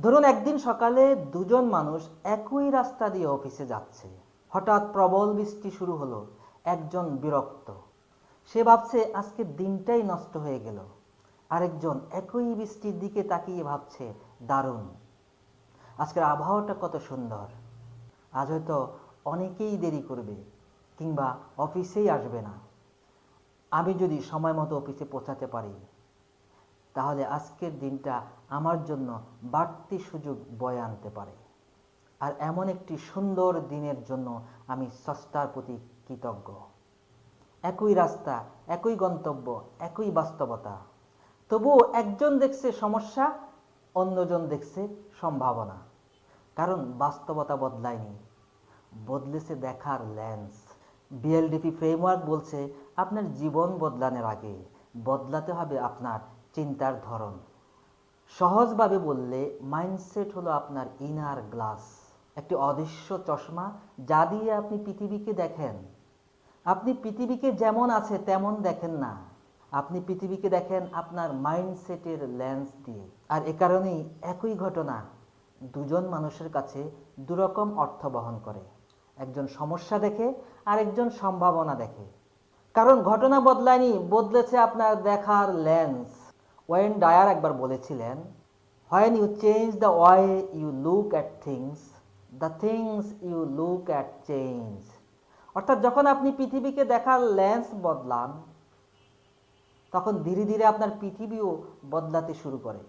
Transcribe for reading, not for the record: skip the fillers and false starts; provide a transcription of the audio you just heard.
ধরুন একদিন সকালে দুজন মানুষ একই রাস্তা দিয়ে অফিসে যাচ্ছে। হঠাৎ প্রবল বৃষ্টি শুরু হলো। একজন বিরক্ত, সে ভাবছে আজকের দিনটাই নষ্ট হয়ে গেল। আরেকজন একই বৃষ্টির দিকে তাকিয়ে ভাবছে, দারুণ, আজকের আবহাওয়াটা কত সুন্দর। আজ হয়তো অনেকেই দেরি করবে কিংবা অফিসেই আসবে না। আমি যদি সময় মতো অফিসে পৌঁছাতে পারি, তাহলে আজকের দিনটা আমার জন্য বাড়তি সুযোগ বয়ে আনতে পারে। আর এমন একটি সুন্দর দিনের জন্য আমি স্রষ্টার প্রতি কৃতজ্ঞ। একই রাস্তা, একই গন্তব্য, একই বাস্তবতা, তবুও একজন দেখছে সমস্যা, অন্যজন দেখছে সম্ভাবনা। কারণ বাস্তবতা বদলায়নি, বদলেছে দেখার লেন্স। বিএলডিপি ফ্রেমওয়ার্ক বলছে আপনার জীবন বদলানোর আগে বদলাতে হবে আপনার চিন্তার ধরন। সহজভাবে বললে মাইন্ডসেট হলো আপনার ইনার গ্লাস, একটি অদৃশ্য চশমা যা দিয়ে আপনি পৃথিবীকে দেখেন। আপনি পৃথিবীকে যেমন আছে তেমন দেখেন না, আপনি পৃথিবীকে দেখেন আপনার মাইন্ডসেটের লেন্স দিয়ে। আর এ কারণেই একই ঘটনা দুজন মানুষের কাছে দুরকম অর্থ বহন করে। একজন সমস্যা দেখে আর একজন সম্ভাবনা দেখে। কারণ ঘটনা বদলায়নি, বদলেছে আপনার দেখার লেন্স। ওয়েন ডায়ার একবার বলেছিলেন, when you change the way you look at things, the things you look at change. অর্থাৎ যখন আপনি পৃথিবীকে দেখার লেন্স বদলান, তখন ধীরে ধীরে আপনার পৃথিবীও বদলাতে শুরু করে।